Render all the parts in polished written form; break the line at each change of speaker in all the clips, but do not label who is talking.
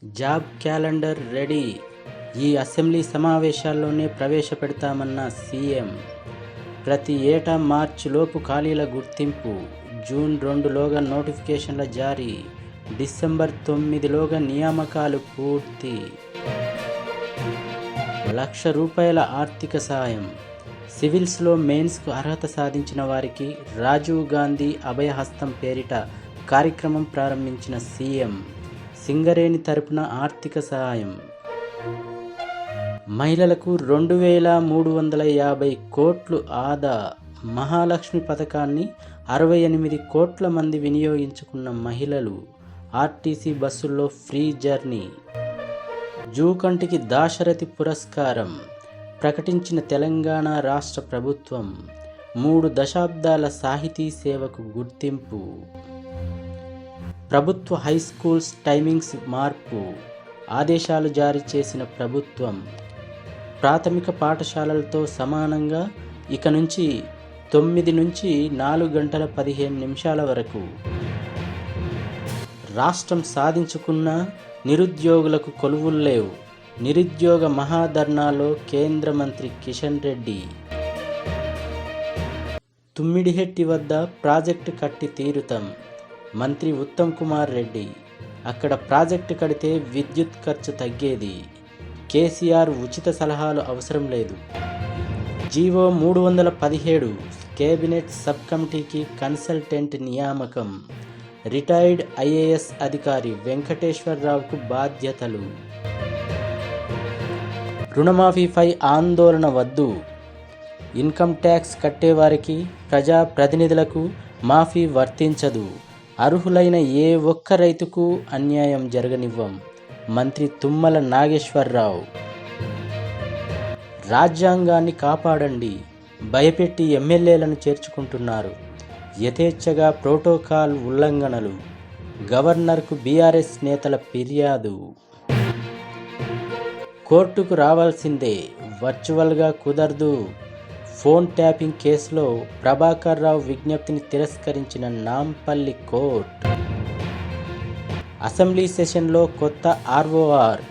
Job calendar ready. ఈ assembly సమావేశాల్లోనే ప్రవేశపెడతామన్న CM. ప్రతి ఏటా మార్చిలోపు ఖాళీల గుర్తింపు, జూన్ 2లోగా నోటిఫికేషన్ల జారీ, డిసెంబర్ 9లోగా నియామకాలు పూర్తి. ₹1,00,000 ఆర్థిక సాయం. సివిల్స్లో మెయిన్స్కు అర్హత సాధించిన వారికి రాజీవ్ గాంధీ అభయహస్తం పేరిట కార్యక్రమం ప్రారంభించిన సీఎం. సింగరేణి తరపున ఆర్థిక సహాయం. మహిళలకు 2,350 కోట్లు ఆదా. మహాలక్ష్మి పథకాన్ని 68 కోట్ల మంది వినియోగించుకున్న మహిళలు. ఆర్టీసీ బస్సుల్లో ఫ్రీ జర్నీ. జూకంటికి దాశరథి పురస్కారం ప్రకటించిన తెలంగాణ రాష్ట్ర ప్రభుత్వం. 3 దశాబ్దాల సాహితీ సేవకు గుర్తింపు. ప్రభుత్వ హైస్కూల్స్ టైమింగ్స్ మార్పు, ఆదేశాలు జారీ చేసిన ప్రభుత్వం. ప్రాథమిక పాఠశాలలతో సమానంగా ఇక నుంచి 9 నుంచి 4 గంటల 15 నిమిషాల వరకు. రాష్ట్రం సాధించుకున్న నిరుద్యోగులకు కొలువుల్లేవు. నిరుద్యోగ మహాధర్నాలో కేంద్ర మంత్రి కిషన్ రెడ్డి. తుమ్మిడిహెట్టి వద్ద ప్రాజెక్టు కట్టి తీరుతాం. మంత్రి ఉత్తమ్ కుమార్ రెడ్డి. అక్కడ ప్రాజెక్టు కడితే విద్యుత్ ఖర్చు తగ్గేది. కేసీఆర్ ఉచిత సలహాలు అవసరం లేదు. జీవో 317 కేబినెట్ సబ్ కమిటీకి కన్సల్టెంట్ నియామకం. రిటైర్డ్ ఐఏఎస్ అధికారి వెంకటేశ్వరరావుకు బాధ్యతలు. రుణమాఫీపై ఆందోళన వద్దు. ఇన్కమ్ ట్యాక్స్ కట్టేవారికి, ప్రజాప్రతినిధులకు మాఫీ వర్తించదు. అర్హులైన ఏ ఒక్క రైతుకు అన్యాయం జరగనివ్వం. మంత్రి తుమ్మల నాగేశ్వరరావు. రాజ్యాంగాన్ని కాపాడండి. భయపెట్టి ఎమ్మెల్యేలను చేర్చుకుంటున్నారు. యథేచ్ఛగా ప్రోటోకాల్ ఉల్లంఘనలు. గవర్నర్కు బీఆర్ఎస్ నేతల ఫిర్యాదు. కోర్టుకు రావాల్సిందే, వర్చువల్గా కుదరదు. ఫోన్ ట్యాపింగ్ కేసులో ప్రభాకర్ రావు విజ్ఞప్తిని తిరస్కరించిన నాంపల్లి కోర్టు. అసెంబ్లీ సెషన్లో కొత్త ఆర్ఓఆర్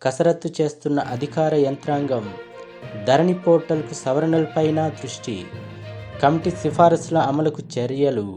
కసరత్తు చేస్తున్న అధికార యంత్రాంగం. ధరణి పోర్టల్కు సవరణలపైన దృష్టి. కమిటీ సిఫారసుల అమలుకు చర్యలు.